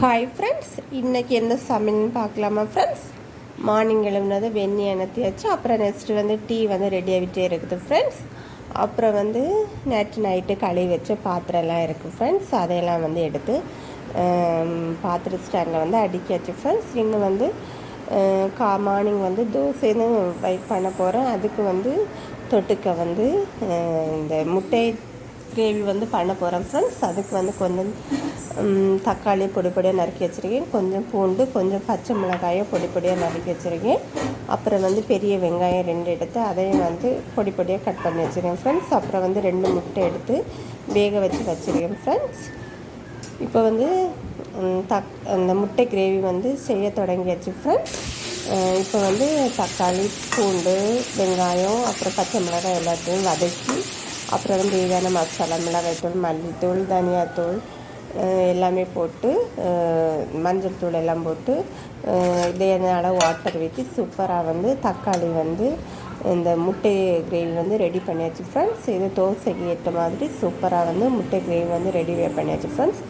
Hi friends, இன்றைக்கி என்ன சமையல்னு பார்க்கலாமா ஃப்ரெண்ட்ஸ். மார்னிங் எழுவுனது வெந்நி அணைத்தியாச்சு. அப்புறம் நெக்ஸ்ட்டு வந்து டீ வந்து ரெடி ஆகிட்டே இருக்குது ஃப்ரெண்ட்ஸ். அப்புறம் வந்து நேற்று நைட்டு கழுவி வச்ச பாத்திரம்லாம் இருக்குது ஃப்ரெண்ட்ஸ். அதையெல்லாம் வந்து எடுத்து பாத்திர ஸ்டாண்டில் வந்து அடுக்கியாச்சு ஃப்ரெண்ட்ஸ். இன்னும் வந்து மார்னிங் வந்து தோசைன்னு பண்ண போகிறேன். அதுக்கு வந்து தொட்டுக்க வந்து இந்த முட்டை கிரேவி வந்து பண்ண போகிறேன் ஃப்ரெண்ட்ஸ். அதுக்கு வந்து கொஞ்சம் தக்காளி பொடி பொடியாக நறுக்கி வச்சுருக்கேன். கொஞ்சம் பூண்டு, கொஞ்சம் பச்சை மிளகாயை பொடி பொடியாக நறுக்கி வச்சுருக்கேன். அப்புறம் வந்து பெரிய வெங்காயம் 2 எடுத்து அதையும் வந்து பொடி பொடியாக கட் பண்ணி வச்சுருக்கேன் ஃப்ரெண்ட்ஸ். அப்புறம் வந்து 2 முட்டை எடுத்து வேக வச்சுருக்கேன் ஃப்ரெண்ட்ஸ். இப்போ வந்து அந்த முட்டை கிரேவி வந்து செய்ய தொடங்கியாச்சு ஃப்ரெண்ட்ஸ். இப்போ வந்து தக்காளி, பூண்டு, வெங்காயம், அப்புறம் பச்சை மிளகாய் எல்லாத்தையும் வதக்கி, அப்புறம் வந்து தேவையான மசாலா, மிளகாய்த்தூள், மல்லித்தூள், தனியாத்தூள் எல்லாமே போட்டு, மஞ்சள் தூள் எல்லாம் போட்டு தேவையான வாட்டர் ஊற்றி சூப்பராக வந்து தக்காளி வந்து இந்த முட்டை கிரேவி வந்து ரெடி பண்ணியாச்சு ஃப்ரெண்ட்ஸ். இது தோசைக்கு ஏற்ற மாதிரி சூப்பராக வந்து முட்டை கிரேவி வந்து ரெடி பண்ணியாச்சு ஃப்ரெண்ட்ஸ்.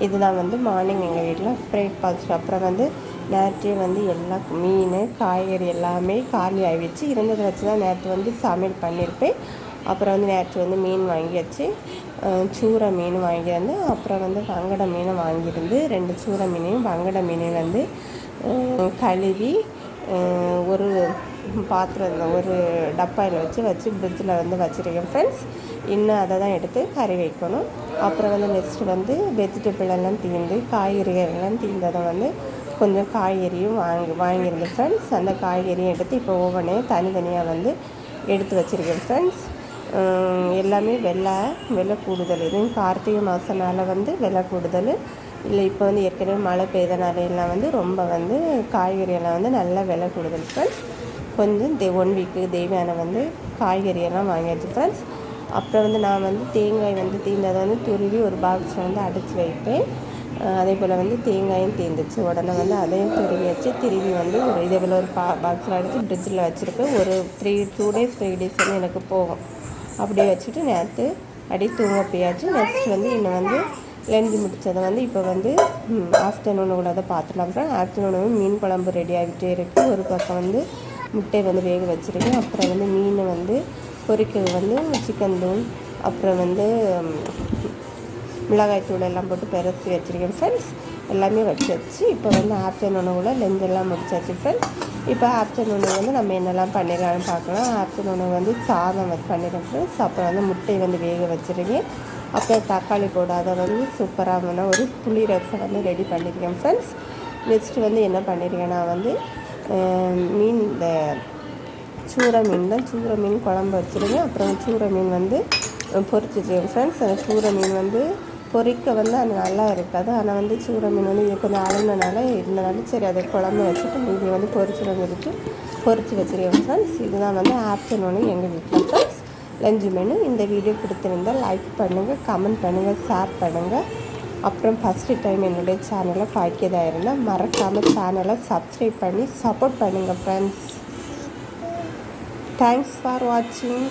இதுதான் வந்து மார்னிங் எங்கள் வீட்டில் பிரேக்ஃபாஸ்ட். அப்புறம் வந்து நேற்றே வந்து எல்லா மீன், காய்கறி எல்லாமே காலி ஆகிடுச்சு. இருந்ததை வச்சு தான் நேற்று வந்து சமையல் பண்ணியிருப்பேன். அப்புறம் வந்து நேற்று வந்து மீன் வாங்கியாச்சு. சூரை மீன் வாங்கியிருந்து, அப்புறம் வந்து வங்கடை மீனும் வாங்கியிருந்து 2 சூரை மீனையும் வங்கடை மீனையும் வந்து கழுவி ஒரு பாத்திரம் ஒரு டப்பாயில் வச்சு ஃப்ரிட்ஜில் வந்து வச்சுருக்கேன் ஃப்ரெண்ட்ஸ். இன்னும் அதை தான் எடுத்து கறி வைக்கணும். அப்புறம் வந்து நெக்ஸ்ட்டு வந்து வெஜிடபிள் எல்லாம் தீர்ந்து, காய்கறிகள் எல்லாம் தீர்ந்ததை வந்து கொஞ்சம் காய்கறியும் வாங்கியிருந்தேன் ஃப்ரெண்ட்ஸ். அந்த காய்கறியும் எடுத்து இப்போ ஒவ்வொன்றையும் தனித்தனியாக வந்து எடுத்து வச்சுருக்கேன் ஃப்ரெண்ட்ஸ். எல்லாமே விலை கூடுதல். இதுவும் கார்த்திகை மாதனால வந்து விலை கூடுதல் இல்லை. இப்போ வந்து ஏற்கனவே மழை பெய்தனால எல்லாம் வந்து ரொம்ப வந்து காய்கறியெல்லாம் வந்து நல்லா விலை கூடுதல் ஃப்ரெண்ட்ஸ். கொஞ்சம் 1 வீக்கு தேவையான வந்து காய்கறியெல்லாம் வாங்கியாச்சு ஃப்ரெண்ட்ஸ். அப்புறம் வந்து நான் வந்து தேங்காய் வந்து தீர்ந்ததை வந்து துருவி ஒரு பாக்ஸில் வந்து அடைச்சி வைப்பேன். அதே போல் வந்து தேங்காயும் தீர்ந்துச்சு. உடனே வந்து அதையும் துருவி வச்சு திருவி வந்து ஒரு இதே போல் ஒரு பாக்ஸில் அடைச்சி ஃப்ரிட்ஜில் வச்சுருப்பேன். ஒரு 2 டேஸ் 3 டேஸ் வந்து எனக்கு போகும். அப்படியே வச்சுட்டு நேற்று அப்படியே தூங்க போயாச்சு. நெக்ஸ்ட் வந்து இன்னும் வந்து லஞ்சு முடித்ததை வந்து இப்போ வந்து ஆஃப்டர்நூன் கூட அதை பார்த்துலாம். அப்புறம் ஆஃப்டர்நூனும் மீன் குழம்பு ரெடி ஆகிட்டே இருக்குது. ஒரு பக்கம் வந்து முட்டை வந்து வேக வச்சுருக்கேன். அப்புறம் வந்து மீனை வந்து பொரிக்கிறது வந்து சிக்கன் தூள், அப்புறம் வந்து மிளகாய் தூள் எல்லாம் போட்டு பெரசி வச்சுருக்கேன் ஃப்ரெண்ட்ஸ். எல்லாமே வச்சு இப்போ வந்து ஆஃப்டர்நூனு கூட லஞ்செல்லாம் முடிச்சாச்சு ஃப்ரெண்ட்ஸ். இப்போ ஆஃப்டர்நூனு வந்து நம்ம என்னெல்லாம் பண்ணிடலாம்னு பார்க்கலாம். ஆஃப்டர்நூனு வந்து சாதம் பண்ணிடுறேன் ஃப்ரெண்ட்ஸ். அப்புறம் வந்து முட்டை வந்து வேக வச்சுருக்கேன். அப்புறம் தக்காளி போடாத வந்து சூப்பராக ஒரு புளி ரசம் வந்து ரெடி பண்ணியிருக்கேன் ஃப்ரெண்ட்ஸ். நெக்ஸ்ட்டு வந்து என்ன பண்ணியிருக்கேன்னா வந்து மீன், இந்த சூரை மீன் குழம்பு வச்சுருக்கேன். அப்புறம் சூரை மீன் வந்து பொரிச்சிருக்கேன் ஃப்ரெண்ட்ஸ். அந்த சூரை மீன் வந்து பொரிக்க வந்து அது நல்லா இருக்காது. ஆனால் வந்து சூரை மீன் வந்து இது கொஞ்சம் இருந்தனால சரி அதை குழம்பு வச்சுட்டு மீதி வந்து பொரிச்சு வச்சுருக்கேன் ஃப்ரெண்ட்ஸ். இதுதான் வந்து ஆஃப்டர்நூனு எங்கள் வீட்டில் ஃப்ரெண்ட்ஸ் லஞ்சு மெனு. இந்த வீடியோ பிடிச்சிருந்தால் லைக் பண்ணுங்கள், கமெண்ட் பண்ணுங்கள், ஷேர் பண்ணுங்கள். அப்புறம் ஃபஸ்ட்டு டைம் என்னுடைய சேனலை பார்க்கிறதா இருந்தால் மறக்காமல் சேனலை சப்ஸ்கிரைப் பண்ணி சப்போர்ட் பண்ணுங்கள் ஃப்ரெண்ட்ஸ். தேங்க்ஸ் ஃபார் வாட்சிங்.